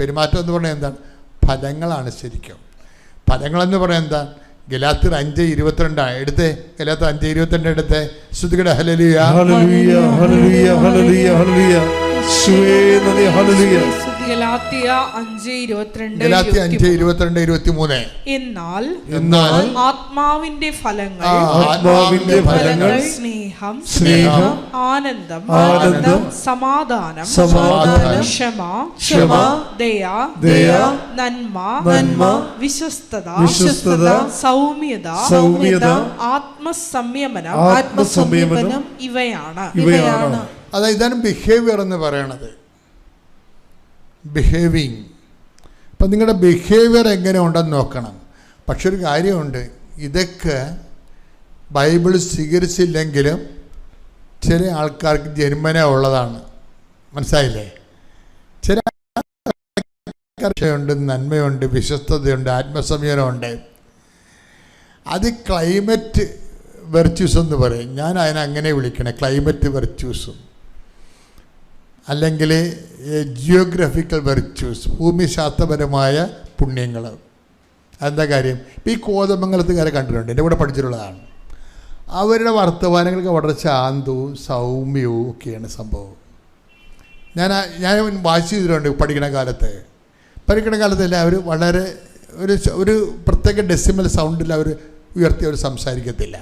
പെരുമാറ്റം എന്ന് പറഞ്ഞാൽ എന്താണ്? ഫലങ്ങളാണ് ശരിക്കും. ഫലങ്ങളെന്ന് പറയാൻ എന്താ? ഗലാത്യർ 5:22 എടുത്തേ. ഗലാത്യർ 5:22 എടുത്തേ. ശ്രുതികട ഹല്ലേലൂയ ഹല്ലേലൂയ ഹല്ലേലൂയ ഹല്ലേലൂയ ഹല്ലേലൂയ ഗലാത്യ 5:22 എന്നാൽ ആത്മാവിന്റെ ഫലങ്ങൾ സ്നേഹം, ആനന്ദം, സമാധാനം, ക്ഷമ, ദയ, നന്മ, വിശ്വസ്തത, സൗമ്യത, ആത്മസംയമനം ഇവയാണ്. അതായത് ഇതാണ് ബിഹേവിയർ എന്ന് പറയണത്. ബിഹേവിങ്. അപ്പം നിങ്ങളുടെ ബിഹേവിയർ എങ്ങനെ ഉണ്ടെന്ന് നോക്കണം. പക്ഷെ ഒരു കാര്യമുണ്ട്, ഇതൊക്കെ ബൈബിൾ സ്വീകരിച്ചില്ലെങ്കിലും ചില ആൾക്കാർക്ക് ജന്മന ഉള്ളതാണ്. മനസ്സിലായില്ലേ? ചില ആൾക്കാരുണ്ട്, നന്മയുണ്ട്, വിശ്വസ്തതയുണ്ട്, ആത്മസംയമനമുണ്ട്. അത് ക്ലൈമറ്റ് വെർച്യൂസ് എന്ന് പറയും. ഞാൻ അതിനങ്ങനെ വിളിക്കണേ, ക്ലൈമറ്റ് വെർച്യൂസും അല്ലെങ്കിൽ ജിയോഗ്രഫിക്കൽ വെർച്യൂസ്, ഭൂമിശാസ്ത്രപരമായ പുണ്യങ്ങൾ. അതെന്താ കാര്യം? ഇപ്പം ഈ കോതമംഗലത്തുകാരെ കണ്ടിട്ടുണ്ട്, എൻ്റെ കൂടെ പഠിച്ചിട്ടുള്ളതാണ്. അവരുടെ വർത്തമാനങ്ങൾക്ക് വളരെ ശാന്തവും സൗമ്യവും ഒക്കെയാണ് സംഭവം. ഞാൻ വായിച്ചു ചെയ്തിട്ടുണ്ട് പഠിക്കണ കാലത്ത്. പഠിക്കണ അവർ വളരെ ഒരു പ്രത്യേക ഡെസിമൽ സൗണ്ടിൽ അവർ ഉയർത്തി അവർ സംസാരിക്കത്തില്ല.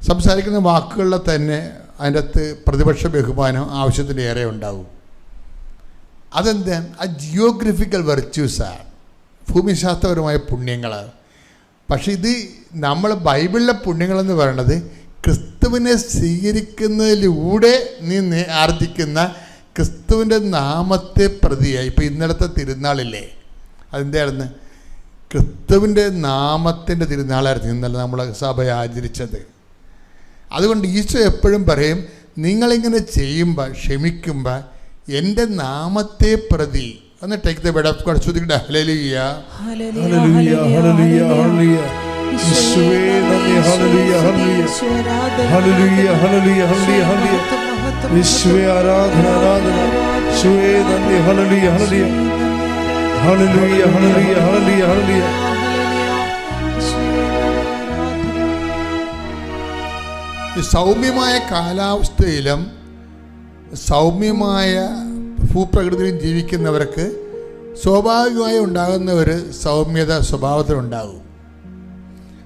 സംസാരിക്കുന്ന വാക്കുകളിൽ തന്നെ അതിൻ്റെ അകത്ത് പ്രതിപക്ഷ ബഹുമാനം ആവശ്യത്തിന് ഏറെ ഉണ്ടാവും. അതെന്താ? ആ ജിയോഗ്രഫിക്കൽ വെർച്യൂസാണ്, ഭൂമിശാസ്ത്രപരമായ പുണ്യങ്ങൾ. പക്ഷെ ഇത് നമ്മൾ ബൈബിളിലെ പുണ്യങ്ങളെന്ന് പറയുന്നത് ക്രിസ്തുവിനെ സ്വീകരിക്കുന്നതിലൂടെ നീ ആർജിക്കുന്ന ക്രിസ്തുവിൻ്റെ നാമത്തെ പ്രതിയായി. ഇപ്പോൾ ഇന്നലത്തെ തിരുനാളില്ലേ, അതെന്തായിരുന്നു? ക്രിസ്തുവിൻ്റെ നാമത്തിൻ്റെ തിരുനാളായിരുന്നു ഇന്നലെ നമ്മൾ സഭ ആചരിച്ചത്. അതുകൊണ്ട് ഈശോ എപ്പോഴും പറയും, നിങ്ങളിങ്ങനെ ചെയ്യുമ്പോൾ, ക്ഷമിക്കുമ്പോൾ എൻ്റെ നാമത്തെ പ്രതി. ഒന്ന് take the bed of God. ശ്രുതികട ഹല്ലേലൂയ ഹല്ലേലൂയ ഹല്ലേലൂയ ഹല്ലേലൂയ യേശുവേ നന്ദി ഹല്ലേലൂയ ഹല്ലേലൂയ ഹല്ലേലൂയ ഹല്ലേലൂയ ഹല്ലേലൂയ യേശുവേ ആരാധന ആരാധന യേശുവേ നന്ദി ഹല്ലേലൂയ ഹല്ലേലൂയ ഹല്ലേലൂയ ഹല്ലേലൂയ ഹല്ലേലൂയ ഹല്ലേലൂയ. ഈ സൗമ്യമായ കാലാവസ്ഥയിലും സൗമ്യമായ ഭൂപ്രകൃതിയിലും ജീവിക്കുന്നവർക്ക് സ്വാഭാവികമായി ഉണ്ടാകുന്ന ഒരു സൗമ്യത സ്വഭാവത്തിലുണ്ടാകും.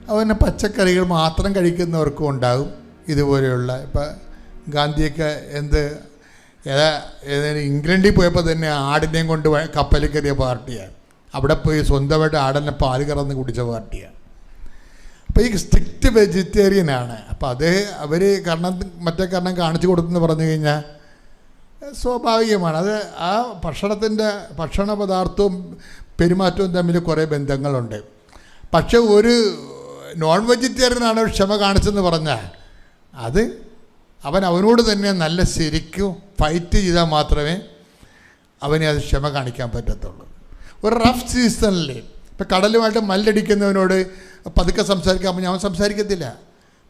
അതുപോലെ പച്ചക്കറികൾ മാത്രം കഴിക്കുന്നവർക്കും ഉണ്ടാകും ഇതുപോലെയുള്ള. ഇപ്പം ഗാന്ധിയൊക്കെ ഏതായാലും ഇംഗ്ലണ്ടിൽ പോയപ്പോൾ തന്നെ ആടിനെയും കൊണ്ട് കപ്പലിൽ കയറിയ പാർട്ടിയാണ്. അവിടെ പോയി സ്വന്തമായിട്ട് ആടിനെ പാല് കറന്ന് കുടിച്ച പാർട്ടിയാണ്. അപ്പോൾ ഈ സ്ട്രിക്റ്റ് വെജിറ്റേറിയനാണ്. അപ്പോൾ അത് അവർ മറ്റേ കാരണം കാണിച്ചു കൊടുത്തെന്ന് പറഞ്ഞു കഴിഞ്ഞാൽ സ്വാഭാവികമാണ്. അത് ആ ഭക്ഷണ പദാർത്ഥവും പെരുമാറ്റവും തമ്മിൽ കുറേ ബന്ധങ്ങളുണ്ട്. പക്ഷെ ഒരു നോൺ വെജിറ്റേറിയനാണ് ക്ഷമ കാണിച്ചെന്ന് പറഞ്ഞാൽ അത് അവനോട് തന്നെ നല്ല ശരിക്കും ഫൈറ്റ് ചെയ്താൽ മാത്രമേ അവനെ അത് ക്ഷമ കാണിക്കാൻ പറ്റത്തുള്ളൂ. ഒരു റഫ് സീസണിൽ ഇപ്പം കടലുമായിട്ട് മല്ലടിക്കുന്നവനോട് പതുക്കെ സംസാരിക്കാൻ ഞാൻ സംസാരിക്കത്തില്ല.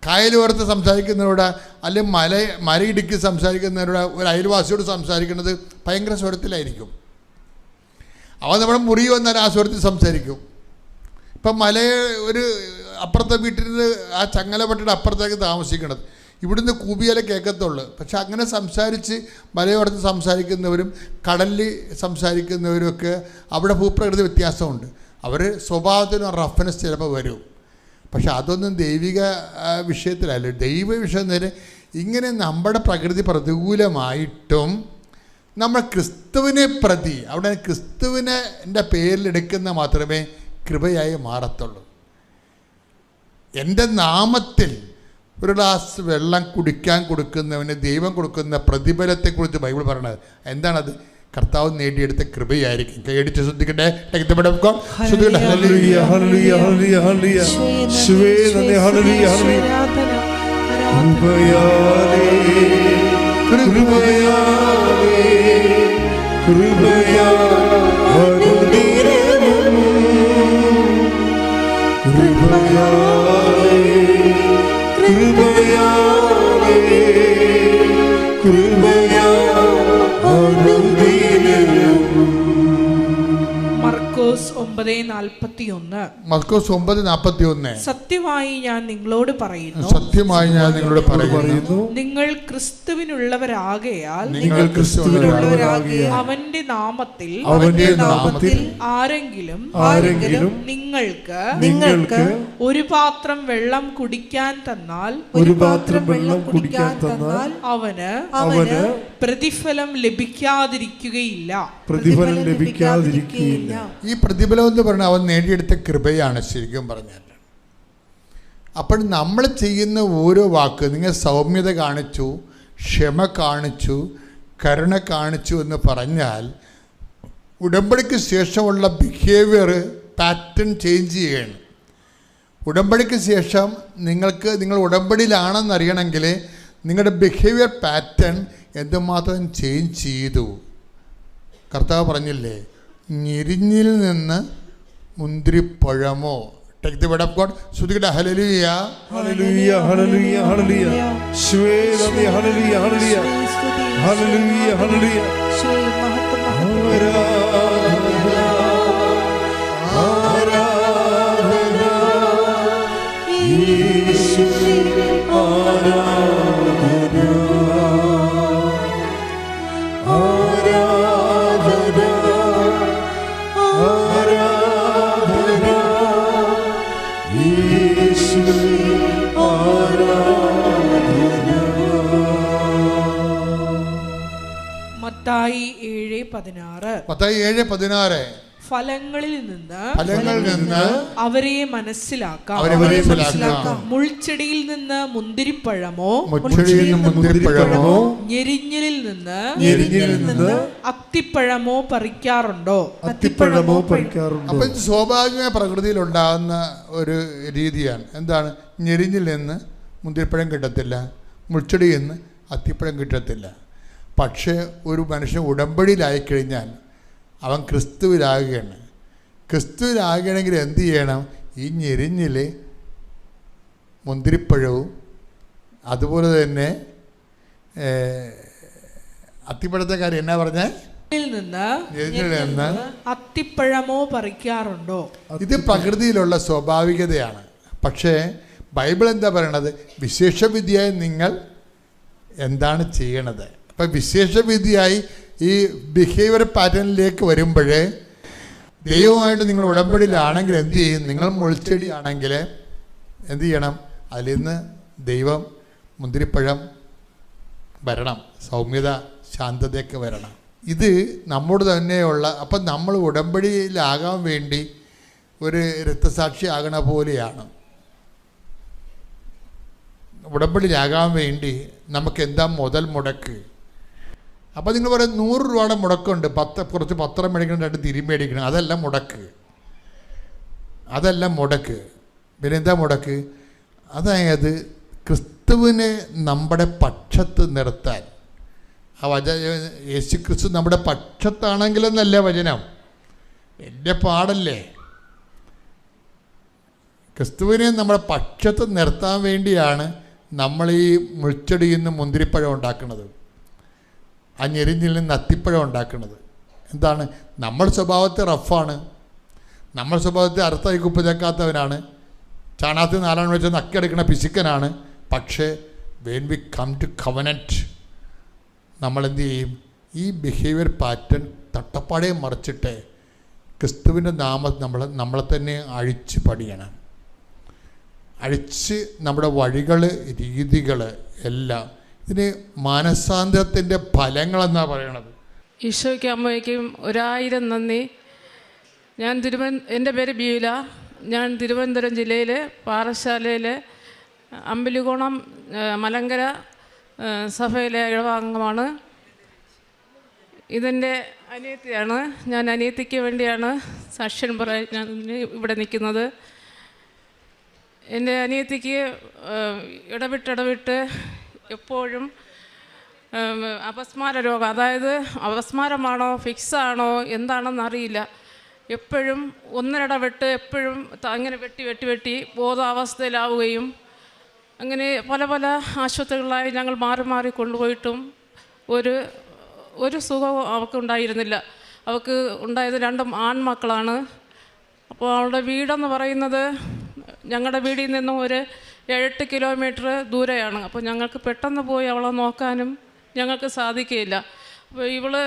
കായലോരത്ത് സംസാരിക്കുന്നവരോട് അല്ലെങ്കിൽ മലയിടുക്കി സംസാരിക്കുന്നവരോട് ഒരു അയൽവാസിയോട് സംസാരിക്കുന്നത് ഭയങ്കര സ്വരത്തിലായിരിക്കും. അവൻ നമ്മുടെ മുറി വന്നാൽ ആ സ്വരത്തിൽ സംസാരിക്കും. ഇപ്പം ഒരു അപ്പുറത്തെ വീട്ടിൽ നിന്ന് ആ ചങ്ങലപ്പെട്ടിട്ട് അപ്പുറത്തേക്ക് താമസിക്കണത്, ഇവിടുന്ന് കൂബിയാലേ കേൾക്കത്തുള്ളൂ. പക്ഷെ അങ്ങനെ സംസാരിച്ച് മലയോരത്ത് സംസാരിക്കുന്നവരും കടലിൽ സംസാരിക്കുന്നവരുമൊക്കെ അവിടെ ഭൂപ്രകൃതി വ്യത്യാസമുണ്ട്. അവർ സ്വഭാവത്തിനും റഫ്നെസ് ചിലപ്പോൾ വരും. പക്ഷെ അതൊന്നും ദൈവിക വിഷയത്തിലല്ല. ദൈവ വിഷയം നേരെ ഇങ്ങനെ നമ്മുടെ പ്രകൃതി പ്രതികൂലമായിട്ടും നമ്മൾ ക്രിസ്തുവിനെ പ്രതി, അവിടെ ക്രിസ്തുവിൻ്റെ പേരിലെടുക്കുന്ന മാത്രമേ കൃപയായി മാറത്തുള്ളൂ. എൻ്റെ നാമത്തിൽ ഒരു ഗ്ലാസ് വെള്ളം കുടിക്കാൻ കൊടുക്കുന്നവന് ദൈവം കൊടുക്കുന്ന പ്രതിഫലത്തെക്കുറിച്ച് ബൈബിൾ പറയണത് എന്താണത്? കർത്താവ് നേടിയെടുത്ത കൃപയായിരിക്കും. കൈയടിച്ച് ശ്രദ്ധിക്കട്ടെ. മർക്കോസ് 9:41. മർക്കോസ് 9:41. സത്യമായി ഞാൻ നിങ്ങളോട് പറയുന്നു, സത്യമായി ഞാൻ നിങ്ങളോട് പറയുന്നു, നിങ്ങൾ ക്രിസ്തുവിനുള്ളവരാകയാൽ അവന്റെ നാമത്തിൽ ആരെങ്കിലും നിങ്ങൾക്ക് ഒരു പാത്രം വെള്ളം കുടിക്കാൻ തന്നാൽ അവന് പ്രതിഫലം ലഭിക്കാതിരിക്കുകയില്ല. ഈ പ്രതിഫലം എന്ന് പറഞ്ഞാൽ അവൻ നേടിയെടുത്ത കൃപയാണ് ശരിക്കും പറഞ്ഞാൽ. അപ്പോൾ നമ്മൾ ചെയ്യുന്ന ഓരോ വാക്ക്, നിങ്ങൾ സൗമ്യത കാണിച്ചു, ക്ഷമ കാണിച്ചു, കരുണ കാണിച്ചു എന്ന് പറഞ്ഞാൽ ഉടമ്പടിക്ക് ശേഷമുള്ള ബിഹേവിയർ പാറ്റേൺ ചേഞ്ച് ചെയ്യുകയാണ്. ഉടമ്പടിക്ക് ശേഷം നിങ്ങൾ ഉടമ്പടിയിലാണെന്നറിയണമെങ്കിൽ നിങ്ങളുടെ ബിഹേവിയർ പാറ്റേൺ എന്തുമാത്രം ചേഞ്ച് ചെയ്തു. കർത്താവ് പറഞ്ഞില്ലേ, ഞെരിഞ്ഞിൽ നിന്ന് മുന്തിരിപ്പഴമോ. Take the word of God. Sudhikada hallelujah. Hallelujah, hallelujah, hallelujah. Shwe hallelujah, hallelujah. Hallelujah, hallelujah. Mathai 7:16. ഫലങ്ങളിൽ നിന്ന് അവരെ മനസ്സിലാക്കാം. മുൾച്ചെടിയിൽ നിന്ന് മുന്തിരിപ്പഴമോ, ഞെരിഞ്ഞിലിൽ നിന്ന് അത്തിപ്പഴമോ പറിക്കാറുണ്ടോ? അപ്പൊ സ്വാഭാവികമായ പ്രകൃതിയിൽ ഉണ്ടാകുന്ന ഒരു രീതിയാണ്. എന്താണ്? ഞെരിഞ്ഞിൽ നിന്ന് മുന്തിരിപ്പഴം കിട്ടത്തില്ല, മുൾച്ചെടിയിൽ നിന്ന് അത്തിപ്പഴം കിട്ടത്തില്ല. പക്ഷേ ഒരു മനുഷ്യൻ ഉടമ്പടിയിലായിക്കഴിഞ്ഞാൽ അവൻ ക്രിസ്തുവിലാകുകയാണ്. ക്രിസ്തുവിലാകണമെങ്കിൽ എന്ത് ചെയ്യണം? ഈ ഞെരിഞ്ഞിൽ മുന്തിരിപ്പഴവും അതുപോലെ തന്നെ അത്തിപ്പഴത്തെ കാര്യം എന്നാ പറഞ്ഞേ? അത്തിപ്പഴമോ പറിക്കാറുണ്ടോ? ഇത് പ്രകൃതിയിലുള്ള സ്വാഭാവികതയാണ്. പക്ഷേ ബൈബിൾ എന്താ പറയണത്? വിശേഷവിധിയായി നിങ്ങൾ എന്താണ് ചെയ്യണത്? അപ്പം വിശേഷവിധിയായി ഈ ബിഹേവിയർ പാറ്റേണിലേക്ക് വരുമ്പോഴേ ദൈവമായിട്ട് നിങ്ങൾ ഉടമ്പടിയിലാണെങ്കിൽ എന്ത് ചെയ്യും? നിങ്ങൾ മുൾച്ചെടി ആണെങ്കിൽ എന്ത് ചെയ്യണം? അതിൽ നിന്ന് ദൈവം മുന്തിരിപ്പഴം വരണം, സൗമ്യത, ശാന്തതയൊക്കെ വരണം. ഇത് നമ്മോട് തന്നെയുള്ള, അപ്പം നമ്മൾ ഉടമ്പടിയിലാകാൻ വേണ്ടി ഒരു രക്തസാക്ഷി ആകണ പോലെയാണ്. ഉടമ്പടിയിലാകാൻ വേണ്ടി നമുക്ക് എന്താ മുതൽ മുടക്ക്? അപ്പോൾ നിങ്ങൾ പറയും 100 രൂപയുടെ മുടക്കുണ്ട്, കുറച്ച് പത്രം മേടിക്കണം, 2 തിരി മേടിക്കണം, അതെല്ലാം മുടക്ക്. പിന്നെ എന്താ മുടക്ക്? അതായത് ക്രിസ്തുവിനെ നമ്മുടെ പക്ഷത്ത് നിർത്താൻ. യേശു ക്രിസ്തു നമ്മുടെ പക്ഷത്താണെങ്കിലെന്നല്ല വചനം, എൻ്റെ പാടല്ലേ. ക്രിസ്തുവിനെ നമ്മുടെ പക്ഷത്ത് നിർത്താൻ വേണ്ടിയാണ് നമ്മൾ ഈ മുൾച്ചെടിയിൽ നിന്ന് മുന്തിരിപ്പഴം ഉണ്ടാക്കുന്നത്, ആ ഞെരിഞ്ഞിൽ നിന്ന് അത്തിപ്പഴം ഉണ്ടാക്കുന്നത്. എന്താണ്? നമ്മൾ സ്വഭാവത്തെ റഫാണ്, നമ്മൾ സ്വഭാവത്തെ അർത്ഥമായി കുപ്പ് ചേക്കാത്തവനാണ്, ചാണാത്തിൽ 4 വെച്ച് നക്കെടുക്കണ പിശുക്കനാണ്. പക്ഷേ when we come to covenant നമ്മളെന്ത് ചെയ്യും? ഈ ബിഹേവിയർ പാറ്റേൺ തട്ടപ്പാടെ മറിച്ചിട്ട് ക്രിസ്തുവിൻ്റെ നമ്മളെ തന്നെ അഴിച്ച് പണിയണം. അഴിച്ച് നമ്മുടെ വഴികൾ, രീതികൾ എല്ലാം. ഇതിന് മാനസാന്തരത്തിൻ്റെ ഫലങ്ങളെന്നാണ് പറയണത്. ഈശോയ്ക്കും അമ്മയ്ക്കും 1000 നന്ദി. എൻ്റെ പേര് ബീല. ഞാൻ തിരുവനന്തപുരം ജില്ലയിലെ പാറശാലയിലെ അമ്പലികോണം മലങ്കര സഭയിലെ ഇടവാംഗമാണ്. ഇതെൻ്റെ അനിയത്തിയാണ്. ഞാൻ അനിയത്തിക്ക് വേണ്ടിയാണ് സാക്ഷ്യം പറയാൻ ഇവിടെ നിൽക്കുന്നത്. എൻ്റെ അനിയത്തിക്ക് ഇടവിട്ട് എപ്പോഴും അപസ്മാര രോഗം, അതായത് അപസ്മാരമാണോ ഫിക്സാണോ എന്താണെന്നറിയില്ല. എപ്പോഴും ഒന്നിടവിട്ട് എപ്പോഴും അങ്ങനെ വെട്ടി ബോധാവസ്ഥയിലാവുകയും അങ്ങനെ പല ആശുപത്രികളിലായി ഞങ്ങൾ മാറി കൊണ്ടുപോയിട്ടും ഒരു സുഖവും അവൾക്ക് ഉണ്ടായിരുന്നില്ല. അവൾക്ക് ഉണ്ടായത് 2 ആൺമക്കളാണ്. അപ്പോൾ അവളുടെ വീടെന്ന് പറയുന്നത് ഞങ്ങളുടെ വീടിൽ നിന്നും ഒരു 7-8 കിലോമീറ്റർ ദൂരെയാണ്. അപ്പോൾ ഞങ്ങൾക്ക് പെട്ടെന്ന് പോയി അവളെ നോക്കാനും ഞങ്ങൾക്ക് സാധിക്കുകയില്ല. അപ്പോൾ ഇവള്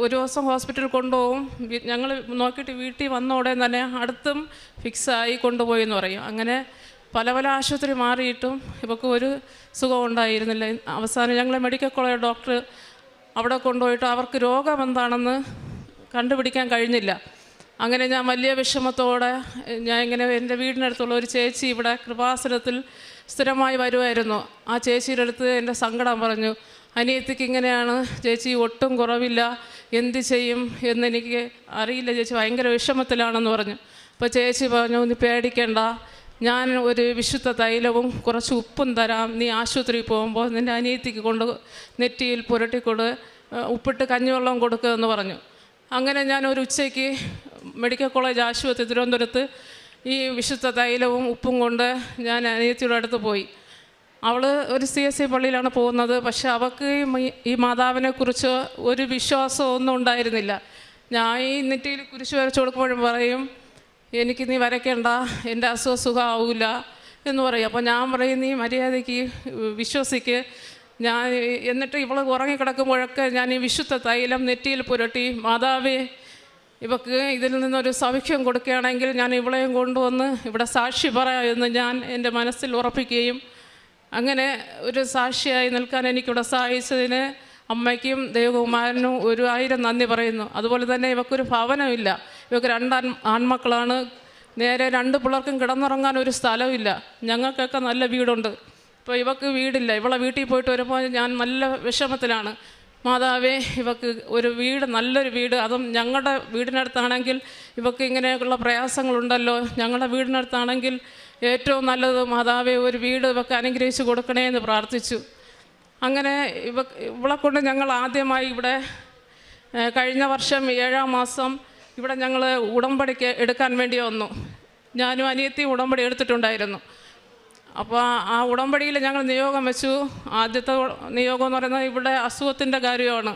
ഒരു ദിവസം ഹോസ്പിറ്റലിൽ കൊണ്ടുപോകും. ഞങ്ങൾ നോക്കിയിട്ട് വീട്ടിൽ വന്ന ഉടനെ തന്നെ അടുത്തും ഫിക്സായി കൊണ്ടുപോയി എന്ന് പറയും. അങ്ങനെ പല പല ആശുപത്രി മാറിയിട്ടും ഇവൾക്ക് ഒരു സുഖം ഉണ്ടായിരുന്നില്ല. അവസാനം ഞങ്ങൾ മെഡിക്കൽ കോളേജ് ഡോക്ടർ അവിടെ കൊണ്ടുപോയിട്ട് അവർക്ക് രോഗം എന്താണെന്ന് കണ്ടുപിടിക്കാൻ കഴിഞ്ഞില്ല. അങ്ങനെ ഞാൻ വലിയ വിഷമത്തോടെ ഞാൻ ഇങ്ങനെ എൻ്റെ വീടിനടുത്തുള്ള ഒരു ചേച്ചി ഇവിടെ കൃപാസനത്തിൽ സ്ഥിരമായി വരുമായിരുന്നു. ആ ചേച്ചിയുടെ അടുത്ത് എൻ്റെ സങ്കടം പറഞ്ഞു. അനിയത്തിക്ക് ഇങ്ങനെയാണ് ചേച്ചി, ഒട്ടും കുറവില്ല, എന്ത് ചെയ്യും എന്നെനിക്ക് അറിയില്ല ചേച്ചി, ഭയങ്കര വിഷമത്തിലാണെന്ന് പറഞ്ഞു. അപ്പോൾ ചേച്ചി പറഞ്ഞു, നീ പേടിക്കണ്ട, ഞാൻ ഒരു വിശുദ്ധ തൈലവും കുറച്ച് ഉപ്പും തരാം, നീ ആശുപത്രിയിൽ പോകുമ്പോൾ നിൻ്റെ അനിയത്തിക്ക് കൊണ്ട് നെറ്റിയിൽ പുരട്ടിക്കൊട്, ഉപ്പിട്ട് കഞ്ഞിവെള്ളം കൊടുക്കുമെന്ന് പറഞ്ഞു. അങ്ങനെ ഞാൻ ഒരു ഉച്ചയ്ക്ക് മെഡിക്കൽ കോളേജ് ആശുപത്രി തിരുവനന്തപുരത്ത് ഈ വിശുദ്ധ തൈലവും ഉപ്പും കൊണ്ട് ഞാൻ അനിയത്തിയുടെ അടുത്ത് പോയി. അവൾ ഒരു CSI പള്ളിയിലാണ് പോകുന്നത്. പക്ഷെ അവൾക്ക് ഈ മാതാവിനെക്കുറിച്ച് ഒരു വിശ്വാസമൊന്നും ഉണ്ടായിരുന്നില്ല. ഞാൻ ഈ നെറ്റിയിൽ കുരിശ് വരച്ച് കൊടുക്കുമ്പോഴും പറയും, എനിക്ക് നീ വരയ്ക്കേണ്ട, എൻ്റെ സുഖമാവില്ല എന്ന് പറയും. അപ്പോൾ ഞാൻ പറയും, നീ മര്യാദയ്ക്ക് വിശ്വസിക്ക്. ഞാൻ എന്നിട്ട് ഇവൾ ഉറങ്ങിക്കിടക്കുമ്പോഴൊക്കെ ഞാൻ ഈ വിശുദ്ധ തൈലം നെറ്റിയിൽ പുരട്ടി, മാതാവേ ഇവക്ക് ഇതിൽ നിന്നൊരു സൗഖ്യം കൊടുക്കുകയാണെങ്കിൽ ഞാൻ ഇവളെയും കൊണ്ടുവന്ന് ഇവിടെ സാക്ഷി പറയാമെന്ന് ഞാൻ എൻ്റെ മനസ്സിൽ ഉറപ്പിക്കുകയും അങ്ങനെ ഒരു സാക്ഷിയായി നിൽക്കാൻ എനിക്കിവിടെ സഹായിച്ചതിന് അമ്മയ്ക്കും ദൈവകുമാരനും 1000 നന്ദി പറയുന്നു. അതുപോലെ തന്നെ ഇവക്കൊരു ഭവനമില്ല. ഇവക്ക് 2 ആൺമക്കളാണ്. നേരെ 2 പിള്ളേർക്കും കിടന്നുറങ്ങാൻ ഒരു സ്ഥലമില്ല. ഞങ്ങൾക്കൊക്കെ നല്ല വീടുണ്ട്. ഇപ്പോൾ ഇവക്ക് വീടില്ല. ഇവളെ വീട്ടിൽ പോയിട്ട് വരുമ്പോൾ ഞാൻ നല്ല വിഷമത്തിലാണ്. മാതാവേ ഇവക്ക് ഒരു വീട്, നല്ലൊരു വീട്, അതും ഞങ്ങളുടെ വീടിനടുത്താണെങ്കിൽ ഇവക്ക് ഇങ്ങനെയൊക്കെയുള്ള പ്രയാസങ്ങളുണ്ടല്ലോ, ഞങ്ങളുടെ വീടിനടുത്താണെങ്കിൽ ഏറ്റവും നല്ലത് മാതാവേ ഒരു വീട് ഇവക്ക് അനുഗ്രഹിച്ച് കൊടുക്കണേ എന്ന് പ്രാർത്ഥിച്ചു. അങ്ങനെ ഇവളെ കൊണ്ട് ഞങ്ങൾ ആദ്യമായി ഇവിടെ കഴിഞ്ഞ വർഷം 7-ാം മാസം ഇവിടെ ഞങ്ങൾ ഉടമ്പടിക്ക് എടുക്കാൻ വേണ്ടി വന്നു. ഞാനും അനിയത്തിയും ഉടമ്പടി എടുത്തിട്ടുണ്ടായിരുന്നു. അപ്പോൾ ആ ഉടമ്പടിയിൽ ഞങ്ങൾ നിയോഗം വെച്ചു. ആദ്യത്തെ നിയോഗം എന്ന് പറയുന്നത് ഇവിടെ അസുഖത്തിൻ്റെ കാര്യമാണ്.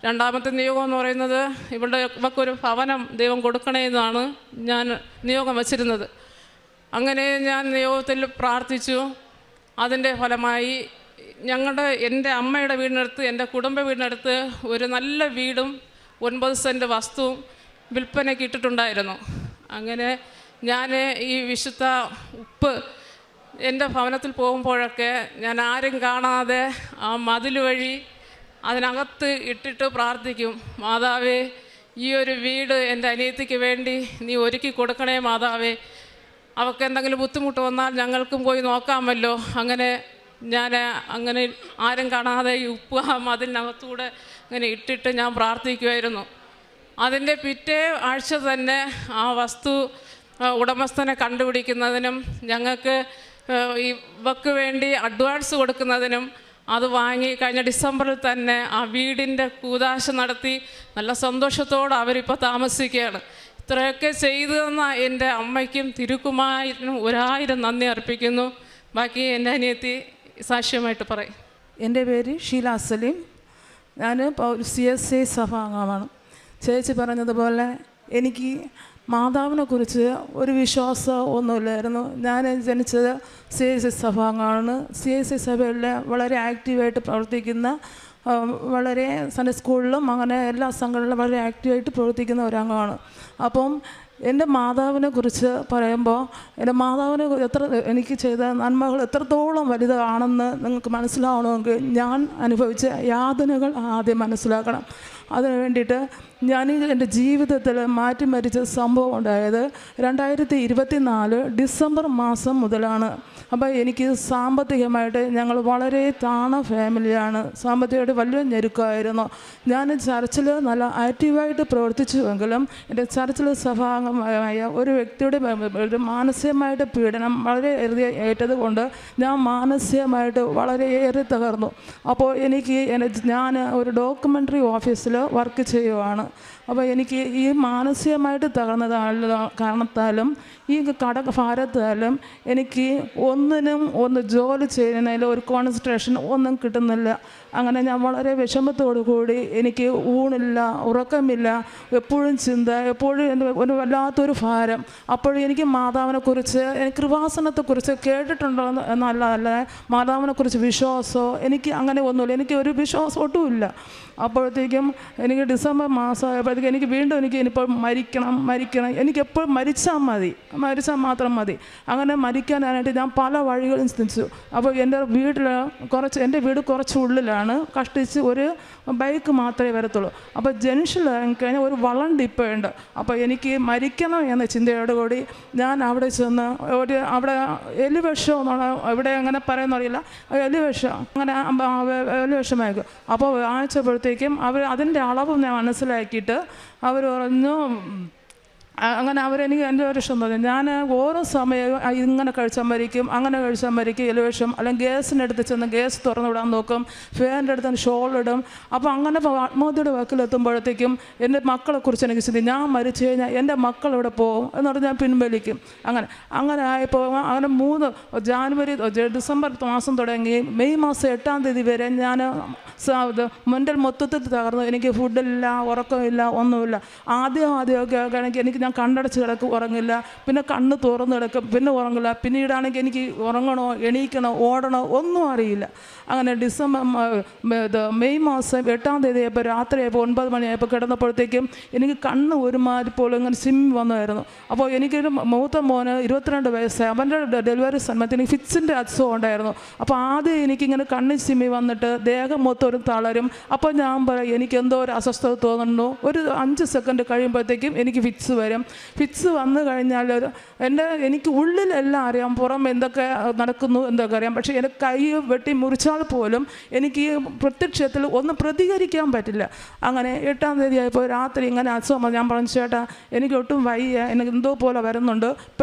2ാമത്തെ നിയോഗം എന്ന് പറയുന്നത് ഇവക്കൊരു ഭവനം ദൈവം കൊടുക്കണേ എന്നാണ് ഞാൻ നിയോഗം വച്ചിരുന്നത്. അങ്ങനെ ഞാൻ നിയോഗത്തിൽ പ്രാർത്ഥിച്ചു. അതിൻ്റെ ഫലമായി എൻ്റെ അമ്മയുടെ വീടിനടുത്ത്, എൻ്റെ കുടുംബ വീടിനടുത്ത് ഒരു നല്ല വീടും 9 സെൻറ്റ് വസ്തുവും വിൽപ്പനയ്ക്ക് ഇട്ടിട്ടുണ്ടായിരുന്നു. അങ്ങനെ ഞാൻ ഈ വിശുദ്ധ ഉപ്പ് എൻ്റെ ഭവനത്തിൽ പോകുമ്പോഴൊക്കെ ഞാൻ ആരും കാണാതെ ആ മതിൽ വഴി അതിനകത്ത് ഇട്ടിട്ട് പ്രാർത്ഥിക്കും, മാതാവേ ഈ ഒരു വീട് എൻ്റെ അനിയത്തിക്ക് വേണ്ടി നീ ഒരുക്കി കൊടുക്കണേ മാതാവേ, അവൾക്ക് എന്തെങ്കിലും ബുദ്ധിമുട്ട് വന്നാൽ ഞങ്ങൾക്കും പോയി നോക്കാമല്ലോ. അങ്ങനെ ആരും കാണാതെ ഈ ഉപ്പ് ആ മതിലിനകത്തൂടെ അങ്ങനെ ഇട്ടിട്ട് ഞാൻ പ്രാർത്ഥിക്കുമായിരുന്നു. അതിൻ്റെ പിറ്റേ ആഴ്ച തന്നെ ആ വസ്തു ഉടമസ്ഥനെ കണ്ടുപിടിക്കുന്നതിനും ഞങ്ങൾക്ക് ഇവക്ക് വേണ്ടി അഡ്വാൻസ് കൊടുക്കുന്നതിനും അത് വാങ്ങി കഴിഞ്ഞ ഡിസംബറിൽ തന്നെ ആ വീടിൻ്റെ കൂദാശ നടത്തി നല്ല സന്തോഷത്തോടെ അവരിപ്പോൾ താമസിക്കുകയാണ്. ഇത്രയൊക്കെ ചെയ്തു തന്ന എൻ്റെ അമ്മയ്ക്കും തിരുക്കുമാരനും 1000 നന്ദി അർപ്പിക്കുന്നു. ബാക്കി എൻ്റെ അനിയത്തി സാക്ഷ്യമായിട്ട് പറയും. എൻ്റെ പേര് ഷീല സലീം. ഞാൻ CSI സഭാംഗമാണ്. ചേച്ചി പറഞ്ഞതുപോലെ എനിക്ക് മാതാവിനെക്കുറിച്ച് ഒരു വിശ്വാസം ഒന്നുമില്ലായിരുന്നു. ഞാൻ ജനിച്ചത് CSI സഭാംഗമാണ്. CSI സഭയിൽ വളരെ ആക്റ്റീവായിട്ട് പ്രവർത്തിക്കുന്ന, വളരെ സൺഡേ സ്കൂളിലും അങ്ങനെ എല്ലാ സംഘടനകളിലും വളരെ ആക്റ്റീവായിട്ട് പ്രവർത്തിക്കുന്ന ഒരംഗമാണ്. അപ്പം എൻ്റെ മാതാവിനെ കുറിച്ച് പറയുമ്പോൾ എൻ്റെ മാതാവിനെ എനിക്ക് ചെയ്ത നന്മകൾ എത്രത്തോളം വലുതാണെന്ന് നിങ്ങൾക്ക് മനസ്സിലാവണമെങ്കിൽ ഞാൻ അനുഭവിച്ച യാതനകൾ ആദ്യം മനസ്സിലാക്കണം. അതിനു വേണ്ടിയിട്ട് ഞാൻ എൻ്റെ ജീവിതത്തിൽ മാറ്റിമറിച്ച സംഭവം ഉണ്ടായത് 2024 ഡിസംബർ മാസം മുതലാണ്. അപ്പോൾ എനിക്ക് സാമ്പത്തികമായിട്ട് ഞങ്ങൾ വളരെ താണ ഫാമിലിയാണ്. സാമ്പത്തികമായിട്ട് വലിയ ഞെരുക്കമായിരുന്നു. ഞാൻ ചർച്ചിൽ നല്ല ആക്റ്റീവായിട്ട് പ്രവർത്തിച്ചുവെങ്കിലും എൻ്റെ ചർച്ചിൽ സഭാംഗമായ ഒരു വ്യക്തിയുടെ ഒരു മാനസികമായിട്ട് പീഡനം വളരെ ഏറ്റത് കൊണ്ട് ഞാൻ മാനസികമായിട്ട് വളരെയേറെ തകർന്നു. അപ്പോൾ ഞാൻ ഒരു ഡോക്യുമെൻ്ററി ഓഫീസിൽ വർക്ക് ചെയ്യുവാണ്. അപ്പോൾ എനിക്ക് ഈ മാനസികമായിട്ട് തകർന്നത് കാരണത്താലും ഈ ഭാരത്താലും എനിക്ക് ഒന്ന് ജോലി ചെയ്യുന്നതിൽ ഒരു കോൺസെൻട്രേഷൻ ഒന്നും കിട്ടുന്നില്ല. അങ്ങനെ ഞാൻ വളരെ വിഷമത്തോടു കൂടി, എനിക്ക് ഊണില്ല, ഉറക്കമില്ല, എപ്പോഴും ചിന്ത, എപ്പോഴും ഒരു വല്ലാത്തൊരു ഭാരം. അപ്പോഴും എനിക്ക് മാതാവിനെക്കുറിച്ച്, കൃപാസനത്തെക്കുറിച്ച് കേട്ടിട്ടുണ്ടോ എന്നല്ല, മാതാവിനെക്കുറിച്ച് വിശ്വാസമോ എനിക്ക് അങ്ങനെ ഒന്നുമില്ല. എനിക്ക് ഒരു വിശ്വാസം ഒട്ടുമില്ല. അപ്പോഴത്തേക്കും എനിക്ക് ഡിസംബർ മാസമായപ്പോഴത്തേക്കും എനിക്ക് വീണ്ടും ഇനിയിപ്പോൾ മരിക്കണം, എനിക്കെപ്പോഴും മരിച്ചാൽ മാത്രം മതി. അങ്ങനെ മരിക്കാനായിട്ട് ഞാൻ പല വഴികളും ചിന്തിച്ചു. അപ്പോൾ എൻ്റെ വീട് കുറച്ച് ഉള്ളിലാണ്, കഷ്ടിച്ച് ഒരു ബൈക്ക് മാത്രമേ വരത്തുള്ളൂ. അപ്പോൾ ജംഗ്ഷനിൽ ഇറങ്ങിക്കഴിഞ്ഞാൽ ഒരു വളം ഡിപ്പുണ്ട്. അപ്പോൾ എനിക്ക് മരിക്കണം എന്ന ചിന്തയോടുകൂടി ഞാൻ അവിടെ ചെന്ന് അവിടെ എലിവിഷം എന്നാണ് ഇവിടെ അങ്ങനെ പറയുന്നറിയില്ല, എലിവിഷം അങ്ങനെ എലിവിഷമായിരിക്കും. അപ്പോൾ വാങ്ങിച്ചപ്പോഴത്തേക്കും അതിൻ്റെ അളവ് ഞാൻ മനസ്സിലാക്കിയിട്ട് അവർ പറഞ്ഞു, അങ്ങനെ അവരെനിക്ക് എൻ്റെ ഒരു ഇഷ്ടം തോന്നി. ഞാൻ ഓരോ സമയവും ഇങ്ങനെ കഴിച്ചാൽ മരിക്കും, അങ്ങനെ കഴിച്ചാൽ മരിക്കും, എലിവേഷം, അല്ലെങ്കിൽ ഗ്യാസിൻ്റെ അടുത്ത് ചെന്ന് ഗ്യാസ് തുറന്നു വിടാൻ നോക്കും, ഫാനിൻ്റെ അടുത്ത് ഷോളിടും. അപ്പോൾ അങ്ങനെ ആത്മഹത്യയുടെ വാക്കിലെത്തുമ്പോഴത്തേക്കും എൻ്റെ മക്കളെക്കുറിച്ച് എനിക്ക് ചിന്തി, ഞാൻ മരിച്ചു കഴിഞ്ഞാൽ എൻ്റെ മക്കൾ ഇവിടെ പോകും എന്നിട്ട് ഞാൻ പിൻവലിക്കും. അങ്ങനെ ആയപ്പോൾ അങ്ങനെ ഡിസംബർ മാസം തുടങ്ങി മെയ് മാസം 8-ാം തീയതി വരെ ഞാൻ മെൻ്റൽ മൊത്തത്തിൽ തകർന്നു. എനിക്ക് ഫുഡില്ല, ഉറക്കമില്ല, ഒന്നുമില്ല. ആദ്യമൊക്കെ ആണെങ്കിൽ എനിക്ക് ഞാൻ കണ്ണടച്ച് കിടക്കും, ഉറങ്ങില്ല, പിന്നെ കണ്ണ് തുറന്ന് കിടക്കും, പിന്നെ ഉറങ്ങില്ല. പിന്നീടാണെങ്കിൽ എനിക്ക് ഉറങ്ങണോ, എണീക്കണോ, ഓടണോ ഒന്നും അറിയില്ല. അങ്ങനെ മെയ് മാസം 8-ാം തീയതി ആയപ്പോൾ രാത്രിയായപ്പോൾ 9 മണിയായപ്പോൾ കിടന്നപ്പോഴത്തേക്കും എനിക്ക് കണ്ണ് ഒരുമാതിരി പോലും ഇങ്ങനെ സിമ്മി വന്നായിരുന്നു. അപ്പോൾ എനിക്കൊരു മൂത്ത മോന് 22 വയസ്സായി, അവൻ്റെ ഡെലിവറി സമയത്ത് എനിക്ക് ഫിറ്റ്സിൻ്റെ അസുഖം ഉണ്ടായിരുന്നു. അപ്പോൾ ആദ്യം എനിക്കിങ്ങനെ കണ്ണിൽ സിമ്മി വന്നിട്ട് ദേഹം മൊത്തം ഒരു തളരും. അപ്പോൾ ഞാൻ പറയും എനിക്കെന്തോ ഒരു അസ്വസ്ഥത തോന്നുന്നു. ഒരു 5 സെക്കൻഡ് കഴിയുമ്പോഴത്തേക്കും എനിക്ക് ഫിറ്റ്സ് വരും. ഫിറ്റ്സ് വന്നു കഴിഞ്ഞാൽ എനിക്ക് ഉള്ളിലെല്ലാം അറിയാം, പുറം എന്തൊക്കെ നടക്കുന്നു എന്തൊക്കെ അറിയാം. പക്ഷേ എൻ്റെ കൈ വെട്ടി മുറിച്ചാൽ പോലും എനിക്ക് പ്രത്യക്ഷത്തിൽ ഒന്നും പ്രതികരിക്കാൻ പറ്റില്ല. അങ്ങനെ 8-ാം തീയതി ആയപ്പോൾ രാത്രി ഇങ്ങനെ അസുഖം. ഞാൻ പറഞ്ഞു, ചേട്ടാ എനിക്ക് ഒട്ടും വയ്യ, എനിക്ക് എന്തോ പോലെ വരുന്നുണ്ട്.